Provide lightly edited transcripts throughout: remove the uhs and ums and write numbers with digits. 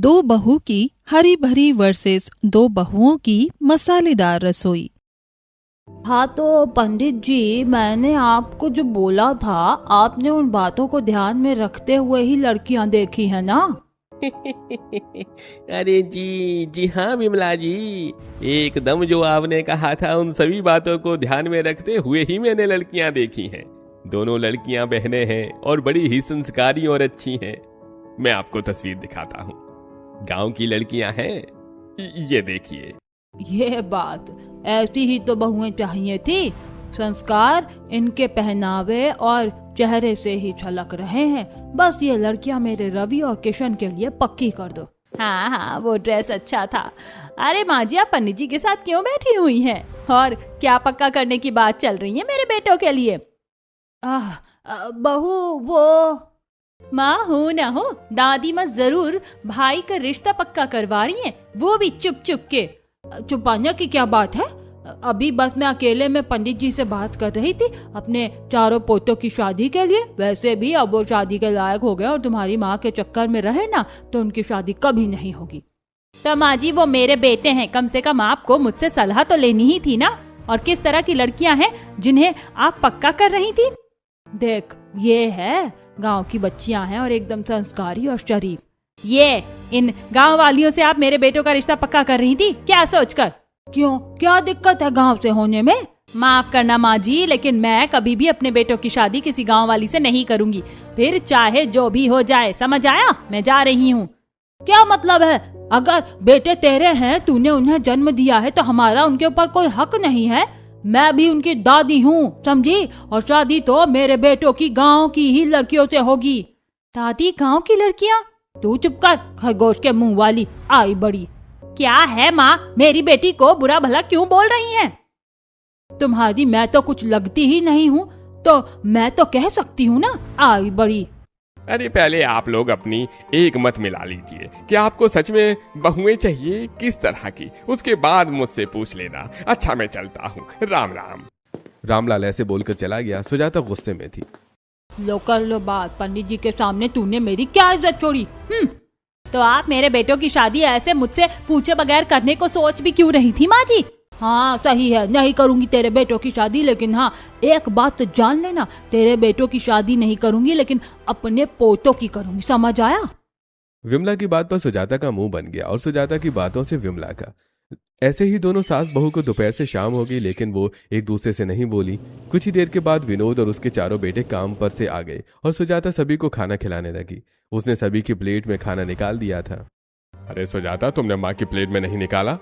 दो बहू की हरी भरी वर्सेस दो बहुओं की मसालेदार रसोई। हाँ तो पंडित जी, मैंने आपको जो बोला था, आपने उन बातों को ध्यान में रखते हुए ही लड़कियां देखी है ना? अरे जी जी हाँ विमला जी, एकदम जो आपने कहा था उन सभी बातों को ध्यान में रखते हुए ही मैंने लड़कियां देखी हैं। दोनों लड़कियां बहनें हैं और बड़ी ही संस्कारी और अच्छी हैं। मैं आपको तस्वीर दिखाता हूँ। गांव की लड़कियां हैं, ये देखिए। ये बात, ऐसी ही तो बहुएं चाहिए थी। संस्कार इनके पहनावे और चेहरे से ही झलक रहे हैं। बस ये लड़कियां मेरे रवि और किशन के लिए पक्की कर दो। हाँ हाँ, वो ड्रेस अच्छा था। अरे माँ जी, आप पंडित जी के साथ क्यों बैठी हुई हैं? और क्या पक्का करने की बात चल रही है मेरे बेटों के लिए? बहू वो माँ हो ना हो, दादी माँ जरूर भाई का रिश्ता पक्का करवा रही हैं, वो भी चुप चुप के। छुपाने की क्या बात है? अभी बस मैं अकेले में पंडित जी से बात कर रही थी अपने चारों पोतों की शादी के लिए। वैसे भी अब वो शादी के लायक हो गए और तुम्हारी माँ के चक्कर में रहे ना तो उनकी शादी कभी नहीं होगी। तो माँ जी, वो मेरे बेटे हैं, कम से कम आपको मुझसे सलाह तो लेनी ही थी ना। और किस तरह की लड़कियां हैं जिन्हें आप पक्का कर रही थी? देख, ये है गाँव की बच्चियां हैं और एकदम संस्कारी और शरीफ। ये इन गाँव वालियों से आप मेरे बेटों का रिश्ता पक्का कर रही थी क्या सोचकर? क्यों, क्या दिक्कत है गांव से होने में? माफ करना माँ जी, लेकिन मैं कभी भी अपने बेटों की शादी किसी गांव वाली से नहीं करूंगी, फिर चाहे जो भी हो जाए। समझ आया? मैं जा रही हूँ। क्या मतलब है? अगर बेटे तेरे हैं, तूने उन्हें जन्म दिया है, तो हमारा उनके ऊपर कोई हक नहीं है? मैं भी उनकी दादी हूँ, समझी? और शादी तो मेरे बेटों की गाँव की ही लड़कियों से होगी। दादी, गाँव की लड़कियाँ? तू चुप कर, खरगोश के मुंह वाली आई बड़ी। क्या है माँ, मेरी बेटी को बुरा भला क्यों बोल रही हैं? तुम्हारी मैं तो कुछ लगती ही नहीं हूँ, तो मैं तो कह सकती हूँ ना, आई बड़ी। अरे पहले आप लोग अपनी एक मत मिला लीजिए कि आपको सच में बहुएं चाहिए, किस तरह की, उसके बाद मुझसे पूछ लेना। अच्छा मैं चलता हूँ, राम राम। रामलाल ऐसे बोलकर चला गया। सुजाता गुस्से में थी। लो कर लो बात, पंडित जी के सामने तूने मेरी क्या इज्जत छोड़ी? तो आप मेरे बेटों की शादी ऐसे मुझसे पूछे बगैर करने को सोच भी क्यों रही थी माँ जी? हाँ सही है, नहीं करूंगी तेरे बेटों की शादी, लेकिन हाँ एक बात तो जान लेना, तेरे बेटों की शादी नहीं करूंगी, लेकिन अपने पोतों की करूंगी। समझ आया? विमला की बात पर सुजाता का मुंह बन गया और सुजाता की बातों से विमला का। ऐसे ही दोनों सास बहू को दोपहर से शाम हो गई, लेकिन वो एक दूसरे से नहीं बोली। कुछ ही देर के बाद विनोद और उसके चारों बेटे काम पर से आ गए और सुजाता सभी को खाना खिलाने लगी। उसने सभी की प्लेट में खाना निकाल दिया था। अरे सुजाता, तुमने माँ की प्लेट में नहीं निकाला?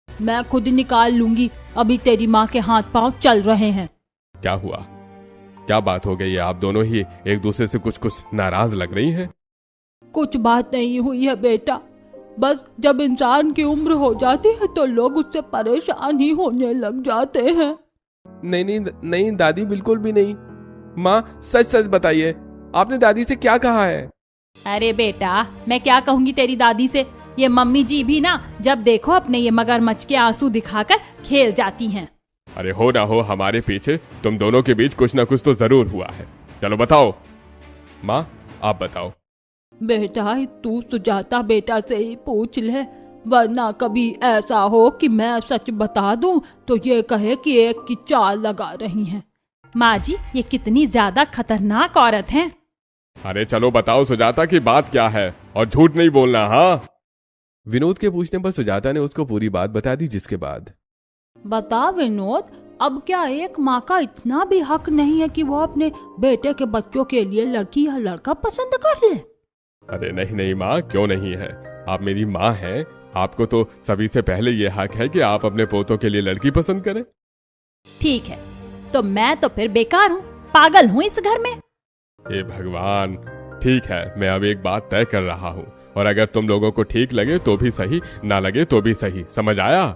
मैं खुद निकाल लूंगी, अभी तेरी माँ के हाथ पांव चल रहे हैं। क्या हुआ? क्या बात हो गई है? आप दोनों ही एक दूसरे से कुछ कुछ नाराज लग रही हैं। कुछ बात नहीं हुई है बेटा, बस जब इंसान की उम्र हो जाती है तो लोग उससे परेशान ही होने लग जाते हैं। नहीं नहीं नहीं दादी, बिल्कुल भी नहीं। माँ सच सच बताइए, आपने दादी से क्या कहा है? अरे बेटा, मैं क्या कहूँगी तेरी दादी से? ये मम्मी जी भी ना जब देखो अपने ये मगरमच्छ के आंसू दिखाकर खेल जाती हैं। अरे हो ना हो, हमारे पीछे तुम दोनों के बीच कुछ ना कुछ तो जरूर हुआ है। चलो बताओ माँ, आप बताओ। बेटा, तू सुजाता बेटा से ही पूछ ले, वरना कभी ऐसा हो कि मैं सच बता दूं तो ये कहे कि एक की चाल लगा रही हैं। माँ जी, ये कितनी ज्यादा खतरनाक औरत हैं। अरे चलो बताओ सुजाता की बात क्या है, और झूठ नहीं बोलना। हाँ, विनोद के पूछने पर सुजाता ने उसको पूरी बात बता दी, जिसके बाद बता विनोद, अब क्या एक माँ का इतना भी हक नहीं है कि वो अपने बेटे के बच्चों के लिए लड़की या लड़का पसंद कर ले? अरे नहीं नहीं माँ, क्यों नहीं है? आप मेरी माँ हैं, आपको तो सभी से पहले ये हक है कि आप अपने पोतों के लिए लड़की पसंद करें। ठीक है, तो मैं तो फिर बेकार हूँ, पागल हूँ इस घर में। हे भगवान, ठीक है, मैं अब एक बात तय कर रहा हूँ, और अगर तुम लोगों को ठीक लगे तो भी सही, ना लगे तो भी सही। समझ आया?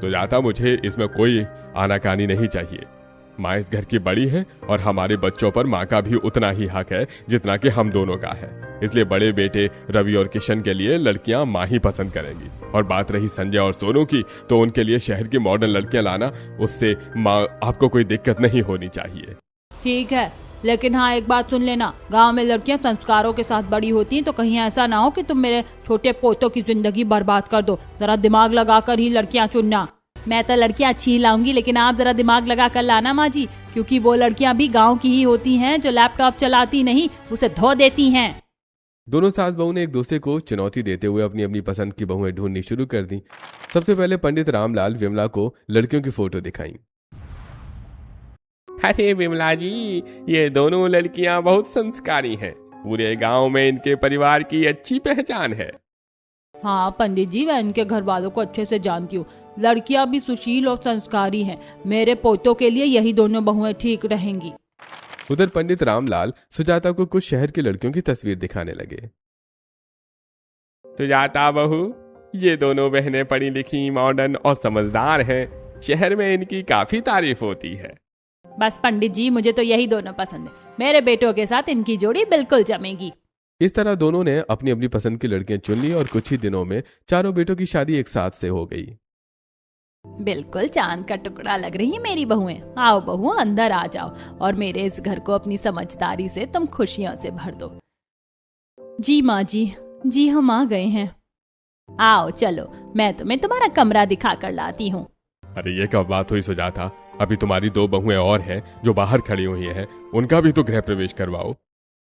तो जाता, मुझे इसमें कोई आनाकानी नहीं चाहिए। माँ इस घर की बड़ी है और हमारे बच्चों पर माँ का भी उतना ही हक है जितना कि हम दोनों का है। इसलिए बड़े बेटे रवि और किशन के लिए लड़कियां माँ ही पसंद करेंगी। और बात रही संजय और सोनू की, तो उनके लिए शहर की मॉडर्न लड़कियां लाना, उससे माँ आपको कोई दिक्कत नहीं होनी चाहिए। ठीक है, लेकिन हाँ, एक बात सुन लेना, गांव में लड़कियां संस्कारों के साथ बड़ी होती हैं, तो कहीं ऐसा ना हो कि तुम मेरे छोटे पोतों की जिंदगी बर्बाद कर दो। जरा दिमाग लगाकर ही लड़कियां चुनना। मैं तो लड़कियां अच्छी लाऊंगी, लेकिन आप जरा दिमाग लगा कर लाना माँ जी, क्योंकि वो लड़कियां भी गाँव की ही होती हैं जो लैपटॉप चलाती नहीं, उसे धो देती हैं। दोनों सास बहू ने एक दूसरे को चुनौती देते हुए अपनी अपनी पसंद की बहुएं ढूंढनी शुरू कर दी। सबसे पहले पंडित रामलाल विमला को लड़कियों की फोटो दिखाई। अरे विमला जी, ये दोनों लड़कियां बहुत संस्कारी हैं। पूरे गांव में इनके परिवार की अच्छी पहचान है। हाँ पंडित जी, मैं इनके घर वालों को अच्छे से जानती हूँ। लड़कियां भी सुशील और संस्कारी हैं। मेरे पोतों के लिए यही दोनों बहुएं ठीक रहेंगी। उधर पंडित रामलाल सुजाता को कुछ शहर की लड़कियों की तस्वीर दिखाने लगे। सुजाता बहू, ये दोनों बहनें पढ़ी लिखी, मॉडर्न और समझदार हैं। शहर में इनकी काफी तारीफ होती है। बस पंडित जी, मुझे तो यही दोनों पसंद है। मेरे बेटों के साथ इनकी जोड़ी बिल्कुल जमेगी। इस तरह दोनों ने अपनी अपनी पसंद की लड़कियां चुन ली और कुछ ही दिनों में चारों बेटों की शादी एक साथ से हो गई। बिल्कुल चांद का टुकड़ा लग रही है मेरी बहुएं। आओ बहु, अंदर आ जाओ और मेरे इस घर को अपनी समझदारी से तुम खुशियों से भर दो। जी माँ जी हम आ गए हैं। आओ चलो, मैं तुम्हें तुम्हारा कमरा दिखा कर लाती हूँ। अरे ये क्या बात हुई सुजाता, अभी तुम्हारी 2 बहुएं और हैं जो बाहर खड़ी हुई हैं, उनका भी तो गृह प्रवेश करवाओ।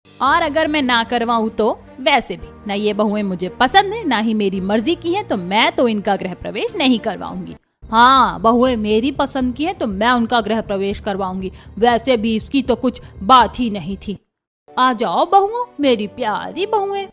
और अगर मैं ना करवाऊँ तो? वैसे भी न ये बहुएं मुझे पसंद है, ना ही मेरी मर्जी की है, तो मैं तो इनका गृह प्रवेश नहीं करवाऊंगी। हाँ, बहुएं मेरी पसंद की है तो मैं उनका गृह प्रवेश करवाऊंगी। वैसे भी इसकी तो कुछ बात ही नहीं थी। आ जाओ बहुओं, मेरी प्यारी बहुएं।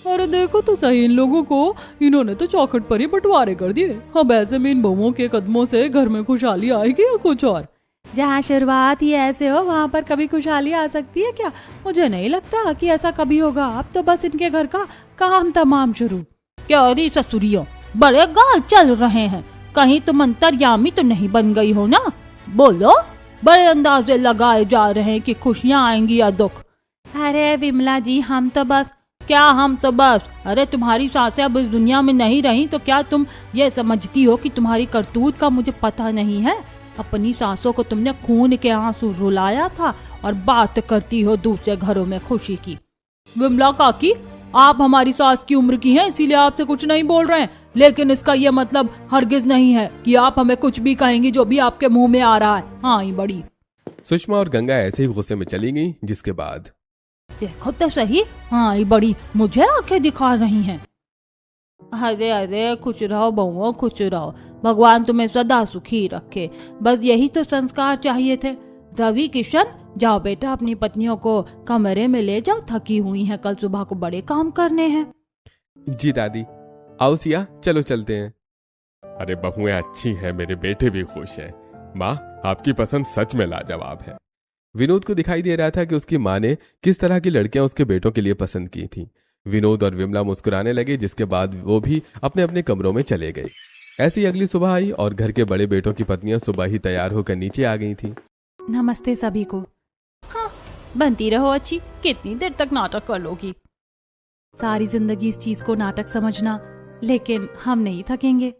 अरे देखो तो सही, इन लोगों को इन्होंने तो चौखट पर ही बंटवारे कर दिए। अब ऐसे में इन बहुओं के कदमों से घर में खुशहाली आएगी या कुछ और? जहाँ शुरुआत ही ऐसे हो, वहाँ पर कभी खुशहाली आ सकती है क्या? मुझे नहीं लगता कि ऐसा कभी होगा। अब तो बस इनके घर का काम तमाम शुरू। क्या रे ससुरियों, बड़े गाल चल रहे हैं। कहीं तुम अंतर्यामी तो नहीं बन गई हो ना? बोलो, बड़े अंदाजे लगाए जा रहे हैं कि खुशियाँ आएंगी या दुख। अरे विमला जी, हम तो बस अरे तुम्हारी सासें अब इस दुनिया में नहीं रही तो क्या तुम ये समझती हो कि तुम्हारी करतूत का मुझे पता नहीं है? अपनी सासों को तुमने खून के आंसू रुलाया था और बात करती हो दूसरे घरों में खुशी की। विमला काकी, आप हमारी सास की उम्र की हैं, इसीलिए आपसे कुछ नहीं बोल रहे हैं, लेकिन इसका ये मतलब हरगिज नहीं है कि आप हमें कुछ भी कहेंगी जो भी आपके मुंह में आ रहा है। हाँ ही बड़ी। सुषमा और गंगा ऐसे ही गुस्से में चली गईं, जिसके बाद देखो तो सही, हाँ ही बड़ी मुझे आंखें दिखा रही हैं। अरे अरे, खुश रहो बहुओं, खुश रहो। भगवान तुम्हें सदा सुखी रखे। बस यही तो संस्कार चाहिए थे। रवि किशन, जाओ बेटा, अपनी पत्नियों को कमरे में ले जाओ, थकी हुई हैं, कल सुबह को बड़े काम करने हैं। जी दादी। आओ सिया, चलो चलते हैं। अरे बहुएं अच्छी हैं, मेरे बेटे भी खुश हैं। माँ, आपकी पसंद सच में लाजवाब है। विनोद को दिखाई दे रहा था कि उसकी माँ ने किस तरह की लड़कियां उसके बेटों के लिए पसंद की थी। विनोद और विमला मुस्कुराने लगे, जिसके बाद वो भी अपने अपने कमरों में चले गए। ऐसी अगली सुबह आई और घर के बड़े बेटों की पत्नियां सुबह ही तैयार होकर नीचे आ गई थी। नमस्ते सभी को। हाँ, बनती रहो अच्छी, कितनी देर तक नाटक कर लोगी? सारी जिंदगी इस चीज को नाटक समझना, लेकिन हम नहीं थकेंगे।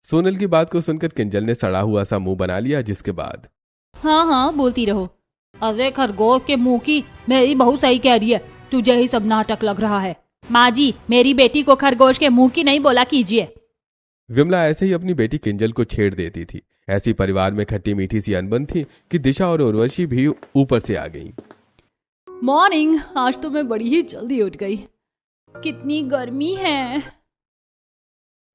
सोनल की बात को सुनकर किंजल ने सड़ा हुआ सा मुंह बना लिया, जिसके बाद हाँ बोलती रहो। अरे खरगोश के मुंह की, मेरी बहू सही कह रही है, तुझे ही सब नाटक लग रहा है। माँ जी, मेरी बेटी को खरगोश के मुंह की नहीं बोला कीजिए। विमला ऐसे ही अपनी बेटी किंजल को छेड़ देती थी। ऐसी परिवार में खट्टी मीठी सी अनबन थी कि दिशा और उर्वशी भी ऊपर से आ गईं। मॉर्निंग, आज तो मैं बड़ी ही जल्दी उठ गई। कितनी गर्मी है।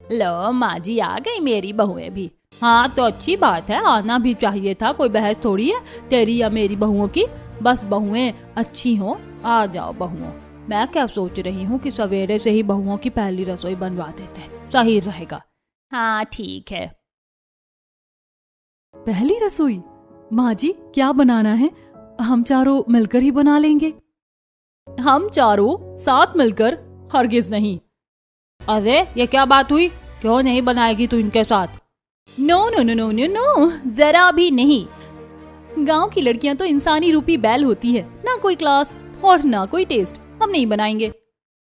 लो माँ जी, आ गई मेरी बहुएं भी। हाँ तो अच्छी बात है, आना भी चाहिए था, कोई बहस थोड़ी है तेरी या मेरी बहुओं की। बस बहुएं अच्छी हो, आ जाओ बहुओं। मैं क्या सोच रही हूँ कि सवेरे से ही बहुओं की पहली रसोई बनवा देते, सही रहेगा। हाँ ठीक है। पहली रसोई? माँ जी, क्या बनाना है? हम चारों मिलकर ही बना लेंगे। हम चारों साथ मिलकर? हरगिज नहीं। अरे ये क्या बात हुई? क्यों नहीं बनाएगी तू इनके साथ? No no no no no no, जरा भी नहीं। गांव की लड़कियां तो इंसानी रूपी बैल होती है, ना कोई क्लास और ना कोई टेस्ट। हम नहीं बनाएंगे।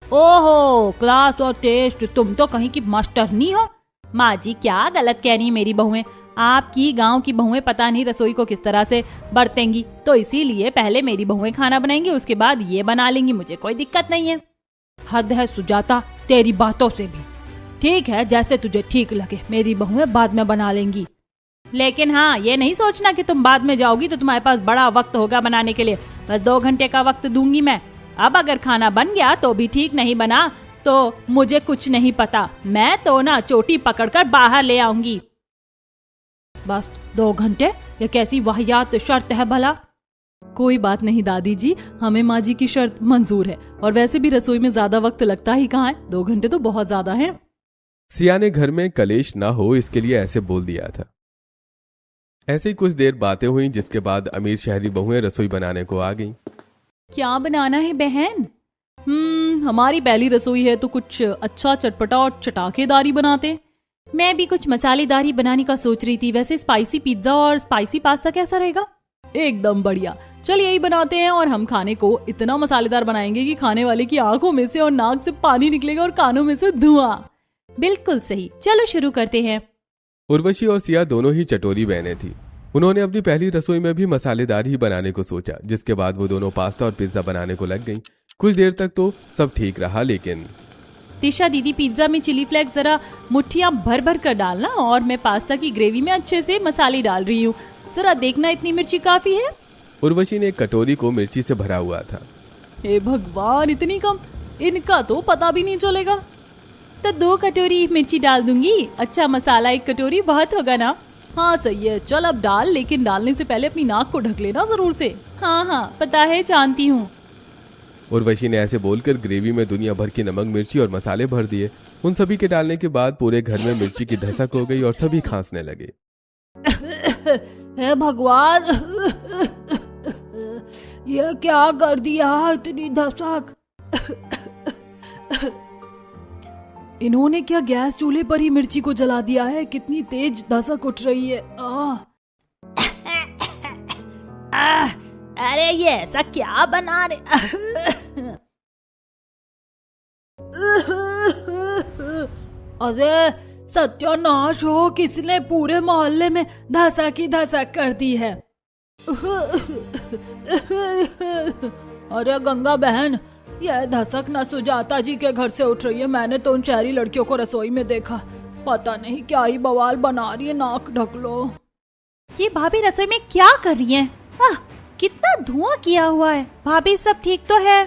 ओहो, क्लास और टेस्ट, तुम तो कहीं की मास्टरनी हो। माँ जी क्या गलत कह रही है मेरी बहुएं। आपकी गांव की बहुएं पता नहीं रसोई को किस तरह से बरतेंगी, तो इसीलिए पहले मेरी बहुएं खाना बनाएंगी, उसके बाद ये बना लेंगी, मुझे कोई दिक्कत नहीं है। हद है सुजाता तेरी बातों से भी। ठीक है, जैसे तुझे ठीक लगे, मेरी बहुएं बाद में बना लेंगी। लेकिन हाँ, ये नहीं सोचना कि तुम बाद में जाओगी तो तुम्हारे पास बड़ा वक्त होगा बनाने के लिए। बस 2 घंटे का वक्त दूंगी मैं। अब अगर खाना बन गया तो भी ठीक, नहीं बना तो मुझे कुछ नहीं पता, मैं तो ना चोटी पकड़कर बाहर ले आऊंगी। बस 2 घंटे? ये कैसी वाहियात शर्त है भला? कोई बात नहीं दादी जी, हमें माँ जी की शर्त मंजूर है। और वैसे भी रसोई में ज्यादा वक्त लगता ही कहाँ है, 2 घंटे तो बहुत ज्यादा हैं। सिया ने घर में कलेश ना हो इसके लिए ऐसे बोल दिया था। ऐसे ही कुछ देर बातें हुई, जिसके बाद अमीर शहरी बहुएं रसोई बनाने को आ गईं। क्या बनाना है बहन? हमारी पहली रसोई है तो कुछ अच्छा चटपटा और चटाकेदारी बनाते। मैं भी कुछ मसालेदारी बनाने का सोच रही थी। वैसे स्पाइसी पिज्जा और स्पाइसी पास्ता कैसा रहेगा? एकदम बढ़िया, चल यही बनाते हैं। और हम खाने को इतना मसालेदार बनाएंगे कि खाने वाले की आंखों में से और नाक से पानी निकलेगा और कानों में से धुआं। बिल्कुल सही, चलो शुरू करते हैं। उर्वशी और सिया दोनों ही चटोरी बहनें थी। उन्होंने अपनी पहली रसोई में भी मसालेदार ही बनाने को सोचा, जिसके बाद वो दोनों पास्ता और पिज्जा बनाने को लग गईं। कुछ देर तक तो सब ठीक रहा, लेकिन तिशा दीदी, पिज्जा में चिली फ्लेक्स जरा मुट्ठियां भर भर कर डालना, और मैं पास्ता की ग्रेवी में अच्छे से मसाले डाल रही हूँ, जरा देखना इतनी मिर्ची काफी है। उर्वशी ने एक कटोरी को मिर्ची से भरा हुआ था। हे भगवान, इतनी कम, इनका तो पता भी नहीं चलेगा। तो 2 कटोरी मिर्ची डाल दूंगी। अच्छा मसाला 1 कटोरी बहुत होगा ना? हाँ सही है, चल अब डाल, लेकिन डालने से पहले अपनी नाक को ढक लेना जरूर से। हाँ पता है, जानती हूँ। उर्वशी ने ऐसे बोलकर ग्रेवी में दुनिया भर की नमक, मिर्ची और मसाले भर दिए। उन सभी के डालने के बाद पूरे घर में मिर्ची की धसक हो गई और सभी खांसने लगे। हे भगवान, ये क्या कर दिया, इतनी धसक। इन्होंने क्या गैस चूल्हे पर ही मिर्ची को जला दिया है? कितनी तेज धसक उठ रही है। अरे ये ऐसा क्या बना रहे? अरे सत्यानाश हो, किसने पूरे मोहल्ले में धसक ही धसक कर दी है। अरे गंगा बहन, यह धसक न सुजाता जी के घर से उठ रही है। मैंने तो उन शहरी लड़कियों को रसोई में देखा, पता नहीं क्या ही बवाल बना रही है। नाक ढक लो। ये भाभी रसोई में क्या कर रही हैं? कितना धुआं किया हुआ है। भाभी सब ठीक तो है?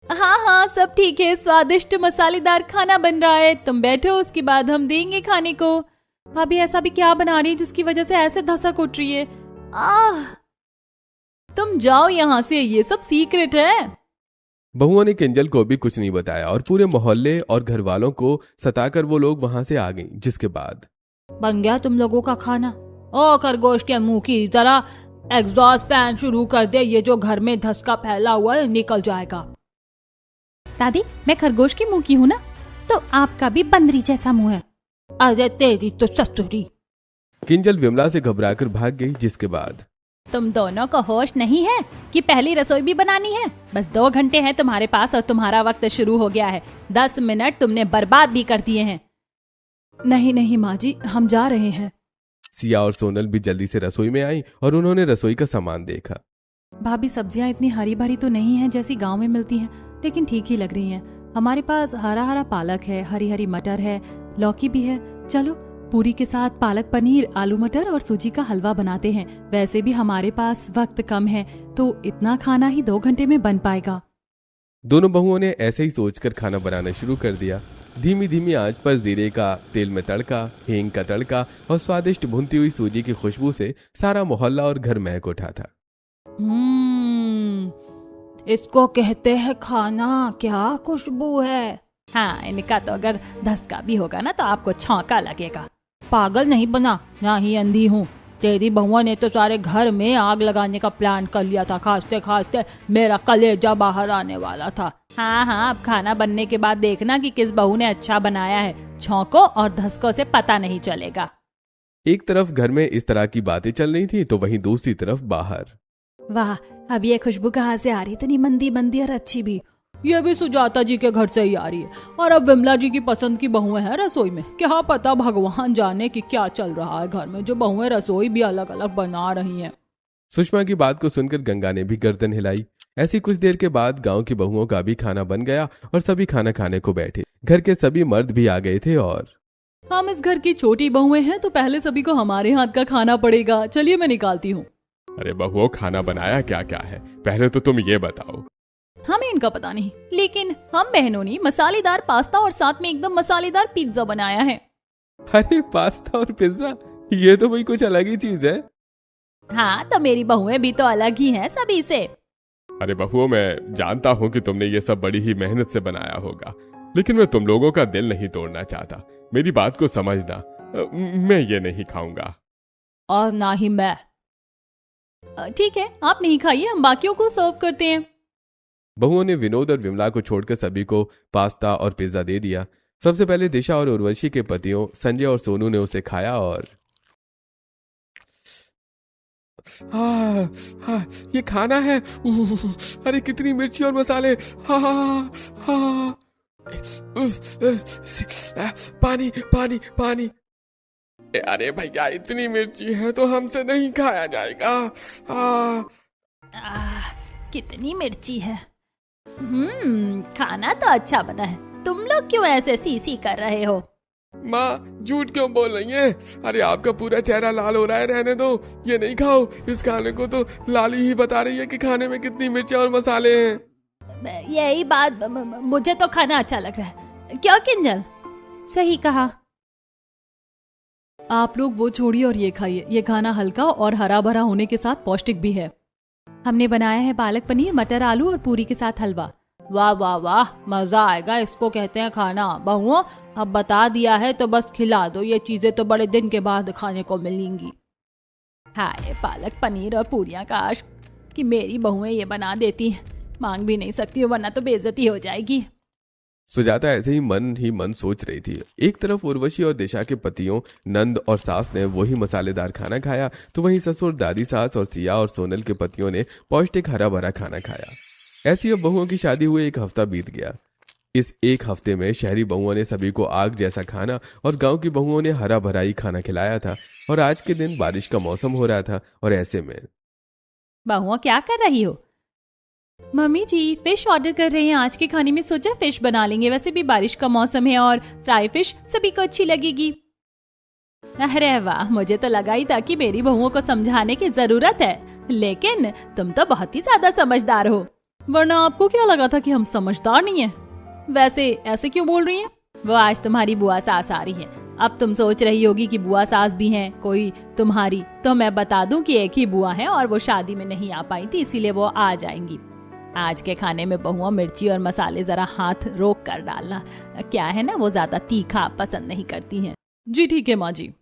हाँ सब ठीक है, स्वादिष्ट मसालेदार खाना बन रहा है। तुम बैठो, उसके बाद हम देंगे खाने को। भाभी ऐसा भी क्या बना रही है जिसकी वजह से ऐसे धसक उठ रही है? तुम जाओ यहाँ से, ये सब सीक्रेट है। बहुओं ने किंजल को भी कुछ नहीं बताया और पूरे मोहल्ले और घर वालों को सताकर वो लोग वहां से आ गईं। जिसके बाद बन गया तुम लोगों का खाना। ओ खरगोश के मुंह की, जरा एग्जॉस्ट फैन शुरू कर दे, ये जो घर में धसका फैला हुआ है निकल जाएगा। दादी, मैं खरगोश के मुंह की हूँ ना, तो आपका भी बंदरी जैसा मुंह है। अरे तेरी तो ससुरी। किंजल विमला से घबराकर भाग गई। जिसके बाद तुम दोनों को होश नहीं है कि पहली रसोई भी बनानी है? बस 2 घंटे हैं तुम्हारे पास और तुम्हारा वक्त शुरू हो गया है। 10 मिनट तुमने बर्बाद भी कर दिए हैं। नहीं माँ जी, हम जा रहे हैं। सिया और सोनल भी जल्दी से रसोई में आई और उन्होंने रसोई का सामान देखा। भाभी, सब्जियां इतनी हरी भरी तो नहीं है जैसी गांव में मिलती हैं, लेकिन ठीक ही लग रही हैं। हमारे पास हरा हरा पालक है, हरी हरी मटर है, लौकी भी है। चलो पूरी के साथ पालक पनीर, आलू मटर और सूजी का हलवा बनाते हैं। वैसे भी हमारे पास वक्त कम है, तो इतना खाना ही 2 घंटे में बन पाएगा। दोनों बहुओं ने ऐसे ही सोचकर खाना बनाना शुरू कर दिया। धीमी धीमी आंच पर जीरे का तेल में तड़का, हींग का तड़का और स्वादिष्ट भुनती हुई सूजी की खुशबू से सारा मोहल्ला और घर महक उठा था। इसको कहते हैं खाना, क्या खुशबू है। हाँ, इनका तो अगर धसका भी होगा ना तो आपको छौंका लगेगा। पागल नहीं बना, ना ही अंधी हूँ। तेरी बहुआ ने तो सारे घर में आग लगाने का प्लान कर लिया था। खाते खाते मेरा कलेजा बाहर आने वाला था। हाँ, अब खाना बनने के बाद देखना कि किस बहू ने अच्छा बनाया है। छौंकों और धसकों से पता नहीं चलेगा। एक तरफ घर में इस तरह की बातें चल रही थी, तो वहीं दूसरी तरफ बाहर। वाह, अब ये खुशबू कहाँ से आ रही? इतनी मंदी मंदी और अच्छी भी। ये भी सुजाता जी के घर से ही आ रही है और अब विमला जी की पसंद की बहुएं हैं रसोई में। क्या पता भगवान जाने कि क्या चल रहा है घर में, जो बहुएं रसोई भी अलग अलग बना रही हैं। सुषमा की बात को सुनकर गंगा ने भी गर्दन हिलाई। ऐसी कुछ देर के बाद गांव की बहुओं का भी खाना बन गया और सभी खाना खाने को बैठे। घर के सभी मर्द भी आ गए थे और हम इस घर की छोटी बहुएं हैं तो पहले सभी को हमारे हाथ का खाना पड़ेगा। चलिए मैं निकालती हूँ। अरे बहुओं, खाना बनाया क्या क्या है, पहले तो तुम ये बताओ। हमें इनका पता नहीं, लेकिन हम बहनों ने मसालेदार पास्ता और साथ में एकदम मसालेदार पिज्जा बनाया है। अरे पास्ता और पिज्जा, ये तो भाई कुछ अलग ही चीज है। हाँ, तो मेरी बहुएं भी तो अलग ही हैं सभी से। अरे बहुओं, मैं जानता हूँ कि तुमने ये सब बड़ी ही मेहनत से बनाया होगा, लेकिन मैं तुम लोगों का दिल नहीं तोड़ना चाहता। मेरी बात को समझना, मैं ये नहीं खाऊंगा। और ना ही मैं। ठीक है, आप नहीं खाइए, हम बाकियों को सर्व करते हैं। बहुओं ने विनोद और विमला को छोड़कर सभी को पास्ता और पिज्जा दे दिया। सबसे पहले दिशा और उर्वशी के पतियों संजय और सोनू ने उसे खाया और ये खाना है। अरे कितनी मिर्ची और मसाले। पानी पानी पानी। अरे भैया, इतनी मिर्ची है तो हमसे नहीं खाया जाएगा। कितनी मिर्ची है। खाना तो अच्छा बना है। तुम लोग क्यों ऐसे सी कर रहे हो? माँ झूठ क्यों बोल रही है? अरे आपका पूरा चेहरा लाल हो रहा है, रहने दो, ये नहीं खाओ। इस खाने को तो लाली ही बता रही है कि खाने में कितनी मिर्ची और मसाले हैं। यही बात, मुझे तो खाना अच्छा लग रहा है। क्यों किंजल? सही कहा। आप लोग वो छोड़िए और ये खाइए। ये खाना हल्का और हरा भरा होने के साथ पौष्टिक भी है। हमने बनाया है पालक पनीर, मटर आलू और पूरी के साथ हलवा। वाह वाह वाह, मजा आएगा, इसको कहते हैं खाना। बहुओं, अब बता दिया है तो बस खिला दो। ये चीजें तो बड़े दिन के बाद खाने को मिलेंगी। हाय, पालक पनीर और पूरियां, काश कि मेरी बहुएं ये बना देती। मांग भी नहीं सकती वरना तो बेइज्जती हो जाएगी। सुजाता ऐसे ही मन सोच रही थी। एक तरफ उर्वशी और दिशा के पतियों नंद और सास ने वही मसालेदार खाना खाया, तो वहीं ससुर, दादी, सास और सिया और सोनल के पतियों ने पौष्टिक हरा भरा खाना खाया। ऐसी अब बहुओं की शादी हुए 1 हफ्ता बीत गया। इस 1 हफ्ते में शहरी बहुओं ने सभी को आग जैसा खाना और गांव की बहुओं ने हरा भरा ही खाना खिलाया था। और आज के दिन बारिश का मौसम हो रहा था और ऐसे में बहुओं, क्या कर रही हो? मम्मी जी, फिश ऑर्डर कर रहे हैं आज के खाने में। सोचा फिश बना लेंगे, वैसे भी बारिश का मौसम है और फ्राई फिश सभी को अच्छी लगेगी। अरे वाह, मुझे तो लगा ही था कि मेरी बहुओं को समझाने की जरूरत है, लेकिन तुम तो बहुत ही ज्यादा समझदार हो। वरना आपको क्या लगा था कि हम समझदार नहीं है? वैसे ऐसे क्यों बोल रही हैं? वो आज तुम्हारी बुआ सास आ रही है। अब तुम सोच रही होगी कि बुआ सास भी हैं कोई तुम्हारी, तो मैं बता दूं कि एक ही बुआ है और वो शादी में नहीं आ पाई थी, इसीलिए वो आ जाएंगी। आज के खाने में बहुआ मिर्ची और मसाले जरा हाथ रोक कर डालना। क्या है ना, वो ज्यादा तीखा पसंद नहीं करती हैं। जी ठीक है माँ जी।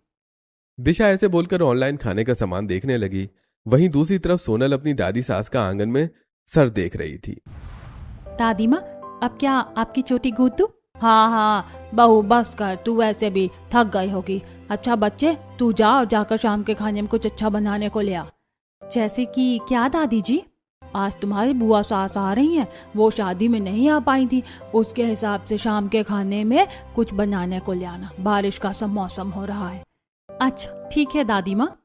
दिशा ऐसे बोलकर ऑनलाइन खाने का सामान देखने लगी। वहीं दूसरी तरफ सोनल अपनी दादी सास का आंगन में सर देख रही थी। दादी माँ, अब क्या आपकी चोटी गूंथ दूं? हाँ, बहू बस कर, तू वैसे भी थक गई होगी। अच्छा बच्चे, तू जा और जाकर शाम के खाने में कुछ अच्छा बनाने को ले आ। जैसे कि क्या दादी जी? आज तुम्हारी बुआ सास आ रही हैं, वो शादी में नहीं आ पाई थी, उसके हिसाब से शाम के खाने में कुछ बनाने को ले आना। बारिश का सब मौसम हो रहा है। अच्छा ठीक है दादी माँ।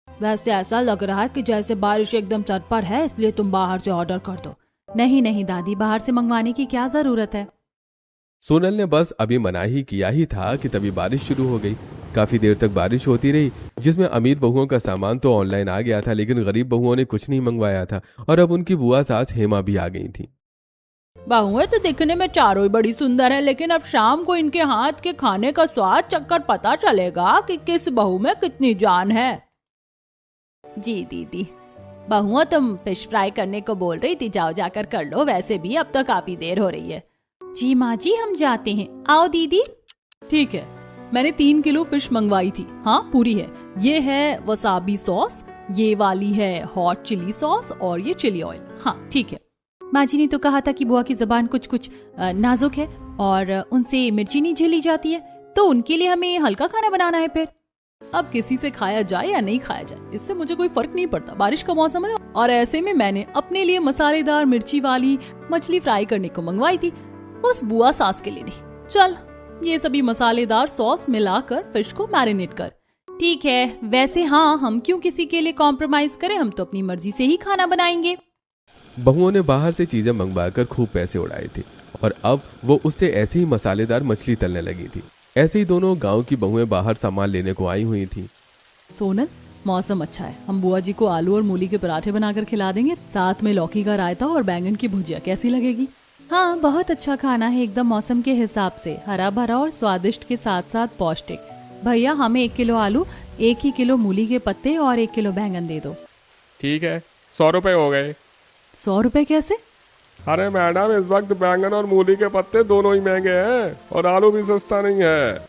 वैसे ऐसा लग रहा है कि जैसे बारिश एकदम सर पर है, इसलिए तुम बाहर से ऑर्डर कर दो। नहीं दादी, बाहर से मंगवाने की क्या जरूरत है। सोनल ने बस अभी मना ही किया ही था कि तभी बारिश शुरू हो गई। काफी देर तक बारिश होती रही, जिसमें अमीर बहुओं का सामान तो ऑनलाइन आ गया था, लेकिन गरीब बहुओं ने कुछ नहीं मंगवाया था और अब उनकी बुआ सास हेमा भी आ गई थी। बहुएं तो दिखने में चारों ही बड़ी सुंदर है, लेकिन अब शाम को इनके हाथ के खाने का स्वाद चखकर पता चलेगा कि किस बहू में कितनी जान है। जी दीदी, बहुआ तुम फिश फ्राई करने को बोल रही थी, जाओ जाकर कर लो, वैसे भी अब तो काफी देर हो रही है। जी माँ जी, हम जाते हैं। आओ दीदी। ठीक है, मैंने 3 किलो फिश मंगवाई थी। हाँ, पूरी है। ये है वसाबी सॉस, ये वाली है हॉट चिली सॉस और ये चिली ऑयल। हाँ ठीक है। माँ जी ने तो कहा था कि बुआ की जुबान कुछ नाजुक है और उनसे मिर्ची नहीं झेली जाती है, तो उनके लिए हमें हल्का खाना बनाना है। फिर अब किसी से खाया जाए या नहीं खाया जाए, इससे मुझे कोई फर्क नहीं पड़ता। बारिश का मौसम है और ऐसे में मैंने अपने लिए मसालेदार मिर्ची वाली मछली फ्राई करने को मंगवाई थी, उस बुआ सास के लिए नहीं। चल ये सभी मसालेदार सॉस मिलाकर फिश को मैरिनेट कर। ठीक है, वैसे हाँ, हम क्यों किसी के लिए कॉम्प्रोमाइज करें, हम तो अपनी मर्जी से ही खाना बनाएंगे। बहुओं ने बाहर से चीजें मंगवाकर खूब पैसे उड़ाए थे और अब वो उससे ऐसी ही मसालेदार मछली तलने लगी थी। ऐसे ही दोनों गांव की बहुएं बाहर सामान लेने को आई हुई थी। सोनल, मौसम अच्छा है, हम बुआ जी को आलू और मूली के पराठे बनाकर खिला देंगे, साथ में लौकी का रायता और बैंगन की भुजिया। कैसी लगेगी? हाँ, बहुत अच्छा खाना है, एकदम मौसम के हिसाब से, हरा भरा और स्वादिष्ट के साथ साथ पौष्टिक। भैया हमें 1 किलो आलू, 1 ही किलो मूली के पत्ते और 1 किलो बैंगन दे दो। ठीक है, 100 रुपए हो गए। 100 रुपए कैसे? अरे मैडम, इस वक्त बैंगन और मूली के पत्ते दोनों ही महंगे हैं और आलू भी सस्ता नहीं है।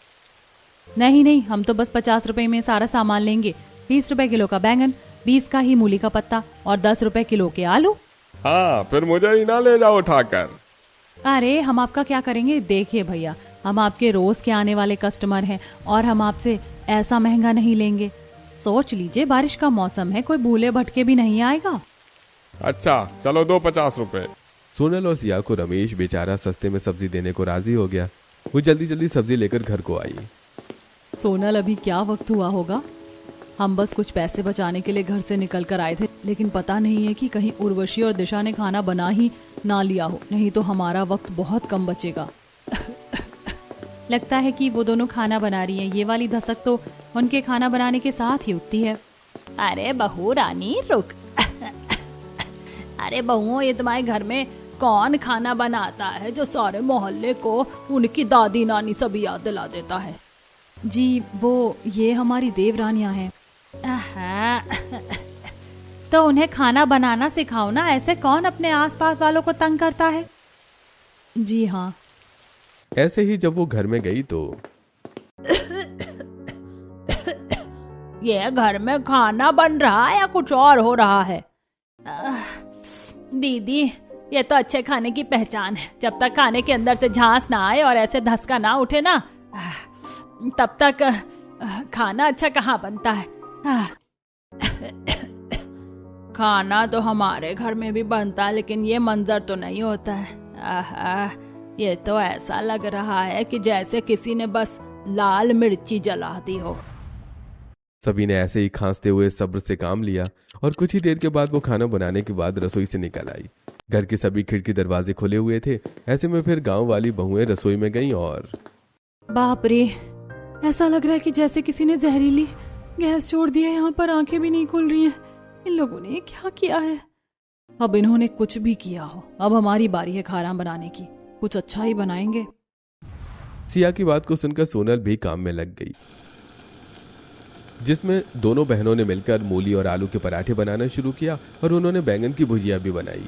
नहीं नहीं, हम तो बस 50 रुपए में सारा सामान लेंगे। 20 रुपए किलो का बैंगन, 20 का ही मूली का पत्ता और 10 रुपए किलो के आलू। हाँ, फिर मुझे ही ना ले जाओ उठाकर। अरे हम आपका क्या करेंगे? देखिए भैया, हम आपके रोज के आने वाले कस्टमर हैं और हम आपसे ऐसा महंगा नहीं लेंगे। सोच लीजिए, बारिश का मौसम है, कोई भूले भटके भी नहीं आएगा। अच्छा चलो, दो 50 रुपए। सोनल और सिया को रमेश बेचारा सस्ते में सब्जी देने को राजी हो गया। वो जल्दी जल्दी सब्जी लेकर घर को आई। सोनल, अभी क्या वक्त हुआ होगा? हम बस कुछ पैसे बचाने के लिए घर से निकल कर आए थे, लेकिन पता नहीं है कि कहीं उर्वशी और दिशा ने खाना बना ही ना लिया हो, नहीं तो हमारा वक्त बहुत कम बचेगा। लगता है कि वो दोनों खाना बना रही हैं। ये वाली धसक तो उनके खाना बनाने के साथ ही उठती है। अरे बहू रानी रुक। अरे बहुओं, ये तुम्हारे घर में कौन खाना बनाता है जो सारे मोहल्ले को उनकी दादी नानी सभी याद दिला देता है? जी वो ये हमारी देवरानियां हैं। तो उन्हें खाना बनाना सिखाओ ना, ऐसे कौन अपने आसपास वालों को तंग करता है? जी हाँ। ऐसे ही जब वो घर में गई तो ये घर में खाना बन रहा है या कुछ और हो रहा है? दीदी, ये तो अच्छे खाने की पहचान है। जब तक खाने के अंदर से झांस ना आए और ऐसे धसका ना उठे ना, तब तक खाना अच्छा कहाँ बनता है। खाना तो हमारे घर में भी बनता है, लेकिन ये मंजर तो नहीं होता है। ये तो ऐसा लग रहा है कि जैसे किसी ने बस लाल मिर्ची जला दी हो। सभी ने ऐसे ही खांसते हुए सब्र से काम लिया और कुछ ही देर के बाद वो खाना बनाने के बाद रसोई से निकल आई। घर के सभी खिड़की दरवाजे खुले हुए थे। ऐसे में फिर गांव वाली बहुएं रसोई में गईं और बाप रे, ऐसा लग रहा है कि जैसे किसी ने जहरीली गैस छोड़ दी है। यहाँ पर आंखें भी नहीं खुल रही हैं। इन लोगों ने क्या किया है? अब इन्होंने कुछ भी किया हो, अब हमारी बारी है खाना बनाने की। कुछ अच्छा ही बनाएंगे। सिया की बात को सुनकर सोनल भी काम में लग गई, जिसमें दोनों बहनों ने मिलकर मूली और आलू के पराठे बनाना शुरू किया और उन्होंने बैंगन की भुजिया भी बनाई।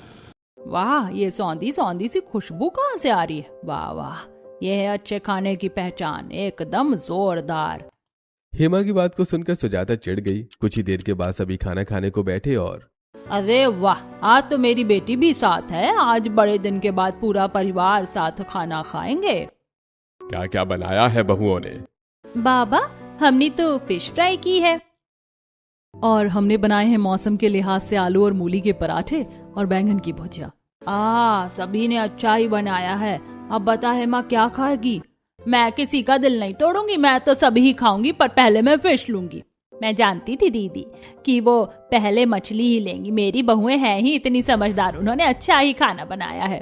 वाह, ये सौंधी सौंधी सी खुशबू कहाँ से आ रही है? वाह वाह, ये है अच्छे खाने की पहचान, एकदम जोरदार। हेमा की बात को सुनकर सुजाता चिढ़ गई। कुछ ही देर के बाद सभी खाना खाने को बैठे और अरे वाह, आज तो मेरी बेटी भी साथ है। आज बड़े दिन के बाद पूरा परिवार साथ खाना खाएंगे। क्या क्या बनाया है बहुओं ने? बाबा, हमने तो फिश फ्राई की है। और हमने बनाए हैं मौसम के लिहाज से आलू और मूली के पराठे और बैंगन की भुजिया। सभी ने अच्छा ही बनाया है। अब बता हेमा, क्या खाएगी? मैं किसी का दिल नहीं तोड़ूंगी, मैं तो सभी ही खाऊंगी, पर पहले मैं फिश लूंगी। मैं जानती थी दीदी कि वो पहले मछली ही लेंगी। मेरी बहुएं हैं ही इतनी समझदार, उन्होंने अच्छा ही खाना बनाया है।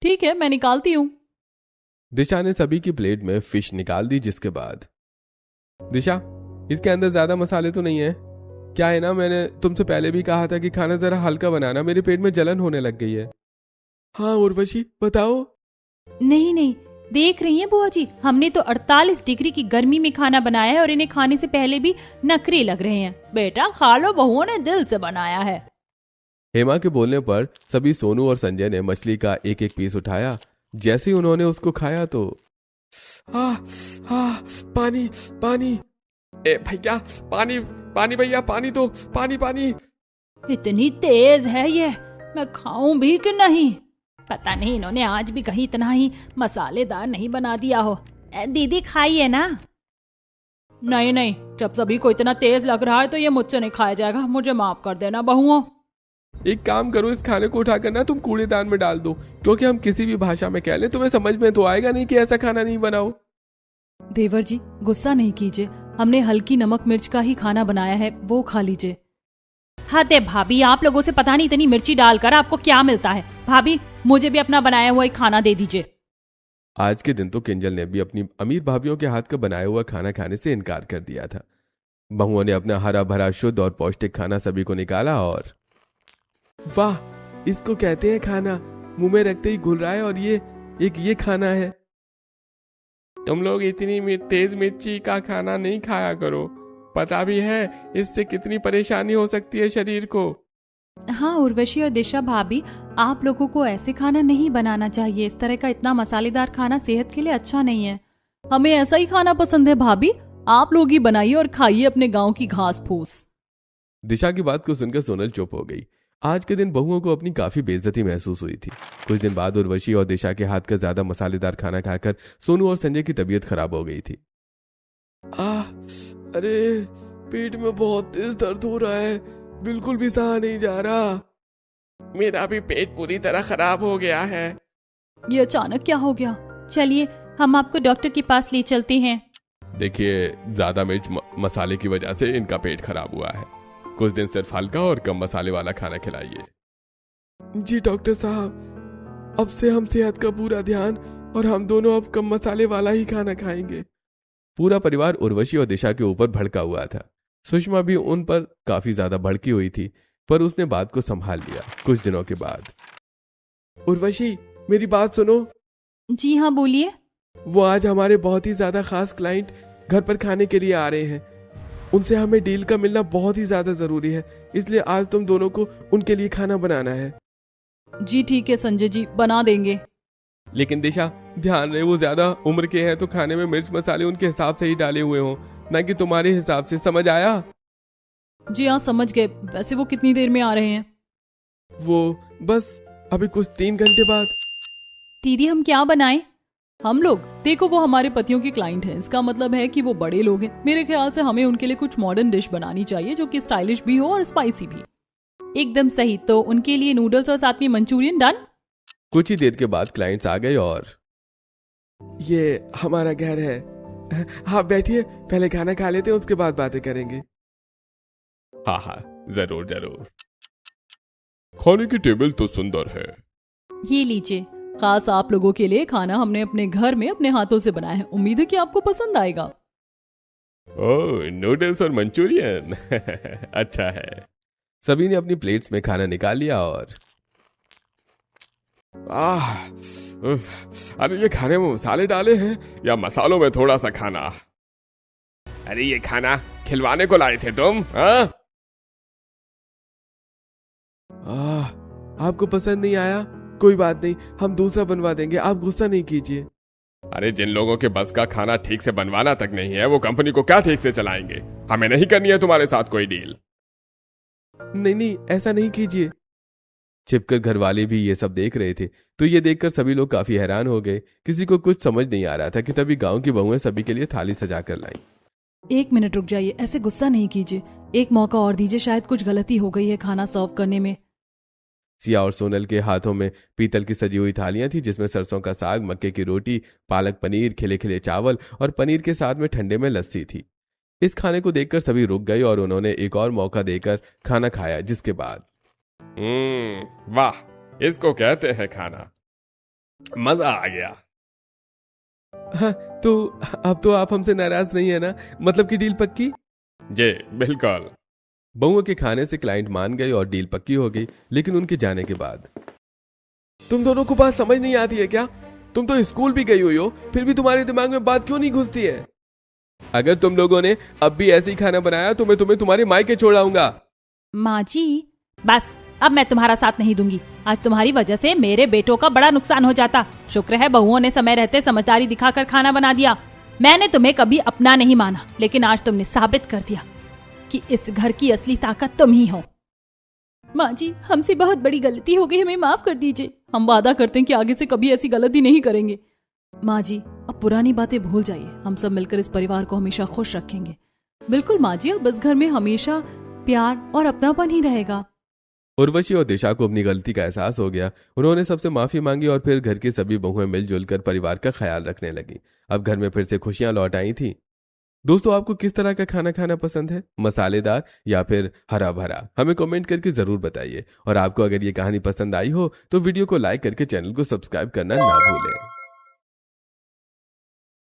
ठीक है, मैं निकालती हूँ। दिशा ने सभी की प्लेट में फिश निकाल दी, जिसके बाद दिशा, इसके अंदर ज्यादा मसाले तो नहीं है? क्या है ना, मैंने तुमसे पहले भी कहा था कि खाना जरा हल्का बनाना, मेरे पेट में जलन होने लग गई है। हाँ उर्वशी, बताओ। नहीं नहीं, देख रही हैं बुआ जी, हमने तो 48 डिग्री की गर्मी में खाना बनाया है और इन्हें खाने से पहले भी नखरे लग रहे हैं। बेटा खा लो, बहुओं ने दिल से बनाया है। हेमा के बोलने पर सभी सोनू और संजय ने मछली का एक एक पीस उठाया। जैसे ही उन्होंने उसको खाया तो पानी पानी, ए भैया पानी, पानी भैया पानी दो, पानी पानी। इतनी तेज है ये, मैं खाऊं भी कि नहीं? पता नहीं इन्होंने आज भी कहीं इतना ही मसालेदार नहीं बना दिया हो। दीदी खाइए ना। नहीं नहीं, जब सभी को इतना तेज लग रहा है तो ये मुझसे नहीं खाया जाएगा। मुझे माफ कर देना बहुओं। एक काम करो, इस खाने को उठाकर ना तुम कूड़ेदान में डाल दो, क्योंकि हम किसी भी भाषा में कह लें तुम्हें समझ में तो आएगा नहीं कि ऐसा खाना नहीं बनाओ। देवर जी गुस्सा नहीं कीजिए, हमने हल्की नमक मिर्च का ही खाना बनाया है, वो खा लीजिए। हाँ दे भाभी, आप लोगों से पता नहीं इतनी मिर्ची डालकर आपको क्या मिलता है। भाभी मुझे भी अपना बनाया हुआ एक खाना दे दीजिए। आज के दिन तो किंजल ने भी अपनी अमीर भाभीियों के हाथ का बनाया हुआ खाना खाने से इनकार कर दिया था। बहुओं ने अपना हरा भरा शुद्ध और पौष्टिक खाना सभी को निकाला और वाह, इसको कहते हैं खाना, मुंह में रखते ही घुल रहा है और ये खाना है। तुम लोग इतनी तेज मिर्ची का खाना नहीं खाया करो, पता भी है इससे कितनी परेशानी हो सकती है शरीर को। हाँ उर्वशी और दिशा भाभी, आप लोगों को ऐसे खाना नहीं बनाना चाहिए। इस तरह का इतना मसालेदार खाना सेहत के लिए अच्छा नहीं है। हमें ऐसा ही खाना पसंद है भाभी, आप लोग ही बनाइए और खाइए अपने गांव की घास फूस। दिशा की बात को सुनकर सोनल चुप हो गई। आज के दिन बहुओं को अपनी काफी बेइज्जती महसूस हुई थी। कुछ दिन बाद उर्वशी और दिशा के हाथ का ज्यादा मसालेदार खाना खाकर सोनू और संजय की तबीयत खराब हो गई थी। अरे पेट में बहुत तेज दर्द हो रहा है, बिल्कुल भी सहा नहीं जा रहा। मेरा भी पेट पूरी तरह खराब हो गया है। ये अचानक क्या हो गया? चलिए हम आपको डॉक्टर के पास ले चलते हैं। देखिए, ज्यादा मिर्च मसाले की वजह से इनका पेट खराब हुआ है। कुछ दिन सिर्फ हल्का और कम मसाले वाला खाना खिलाइए। जी डॉक्टर साहब, अब से हम सेहत का पूरा ध्यान और हम दोनों अब कम मसाले वाला ही खाना खाएंगे। पूरा परिवार उर्वशी और दिशा के ऊपर भड़का हुआ था। सुषमा भी उन पर काफी ज्यादा भड़की हुई थी, पर उसने बात को संभाल लिया। कुछ दिनों के बाद, उर्वशी मेरी बात सुनो। जी हाँ बोलिए। वो आज हमारे बहुत ही ज्यादा खास क्लाइंट घर पर खाने के लिए आ रहे हैं। उनसे हमें डील का मिलना बहुत ही ज्यादा जरूरी है, इसलिए आज तुम दोनों को उनके लिए खाना बनाना है। जी ठीक है संजय जी, बना देंगे। लेकिन दिशा, ध्यान रहे वो ज्यादा उम्र के हैं तो खाने में मिर्च मसाले उनके हिसाब से ही डाले हुए हों, ना कि तुम्हारे हिसाब से। समझ आया? जी हाँ समझ गए। वैसे वो कितनी देर में आ रहे हैं? वो बस अभी कुछ 3 घंटे बाद। दीदी हम क्या बनाएं? हम लोग, देखो वो हमारे पतियों के क्लाइंट हैं, इसका मतलब है कि वो बड़े लोग हैं। मेरे ख्याल से हमें उनके लिए कुछ मॉडर्न डिश बनानी चाहिए जो कि स्टाइलिश भी हो और स्पाइसी भी। एकदम सही, तो उनके लिए नूडल्स और साथ में मंचूरियन। डन। कुछ ही देर के बाद क्लाइंट्स आ गए और ये हमारा घर है, आप बैठिए, पहले खाना खा लेते हैं उसके बाद बातें करेंगे। हाँ हाँ जरूर जरूर। खाने की टेबल तो सुंदर है। ये लीजिए, खास आप लोगों के लिए खाना हमने अपने घर में अपने हाथों से बनाया है। उम्मीद है कि आपको पसंद आएगा। ओह, नूडल्स और मंचूरियन अच्छा है। सभी ने अपनी प्लेट्स में खाना निकाल लिया और अरे ये खाने में मसाले डाले हैं या मसालों में थोड़ा सा खाना? अरे ये खाना खिलवाने को लाए थे तुम? आपको पसंद नहीं आया? कोई बात नहीं, हम दूसरा बनवा देंगे, आप गुस्सा नहीं कीजिए। अरे जिन लोगों के बस का खाना ठीक से बनवाना तक नहीं है वो कंपनी को क्या ठीक से चलाएंगे? हमें नहीं करनी है तुम्हारे साथ कोई डील। नहीं ऐसा नहीं कीजिए। छिपकर घर वाले भी ये सब देख रहे थे, तो ये देखकर सभी लोग काफी हैरान हो गए। किसी को कुछ समझ नहीं आ रहा था कि तभी गांव की बहुएं सभी के लिए थाली सजा कर लाई। 1 मिनट रुक जाइए, ऐसे गुस्सा नहीं कीजिए, एक मौका और दीजिए, शायद कुछ गलती हो गई है खाना सर्व करने में। सिया और सोनल के हाथों में पीतल की सजी हुई थालियां थी जिसमें सरसों का साग, मक्के की रोटी, पालक पनीर, खिले खिले चावल और पनीर के साथ में ठंडे में लस्सी थी। इस खाने को देखकर सभी रुक गए और उन्होंने एक और मौका देकर खाना खाया, जिसके बाद वाह, इसको कहते हैं खाना। मजा आ गया। हाँ, तो अब तो आप हमसे नाराज नहीं है ना? मतलब कि डील पक्की? जी बिल्कुल। बहुओं के खाने से क्लाइंट मान गए और डील पक्की हो गई। लेकिन उनके जाने के बाद तुम दोनों को बात समझ नहीं आती है क्या? तुम तो स्कूल भी गई हुई हो, फिर भी तुम्हारे दिमाग में बात क्यों नहीं घुसती है? अगर तुम लोगों ने अब भी ऐसे ही खाना बनाया तो मैं तुम्हें तुम्हारे मायके छोड़ आऊंगा। माँ जी बस, अब मैं तुम्हारा साथ नहीं दूंगी। आज तुम्हारी वजह से मेरे बेटों का बड़ा नुकसान हो जाता। शुक्र है बहुओं ने समय रहते समझदारी दिखाकर खाना बना दिया। मैंने तुम्हें कभी अपना नहीं माना, लेकिन आज तुमने साबित कर दिया कि इस घर की असली ताकत तुम ही हो। माँ जी, हमसे बहुत बड़ी गलती हो गई, हमें माफ कर दीजिए। हम वादा करते हैं कि आगे से कभी ऐसी गलती नहीं करेंगे। माँ जी, अब पुरानी बातें भूल जाइए। हम सब मिलकर इस परिवार को हमेशा खुश रखेंगे। बिल्कुल माँ जी, अब इस घर में हमेशा प्यार और अपनापन ही रहेगा। उर्वशी और दिशा को अपनी गलती का एहसास हो गया। उन्होंने सबसे माफी मांगी और फिर घर की सभी बहुएं मिलजुल कर परिवार का ख्याल रखने लगी। अब घर में फिर से खुशियां लौट आई थी। दोस्तों, आपको किस तरह का खाना खाना पसंद है, मसालेदार या फिर हरा भरा? हमें कमेंट करके जरूर बताइए। और आपको अगर ये कहानी पसंद आई हो तो वीडियो को लाइक करके चैनल को सब्सक्राइब करना ना भूलें।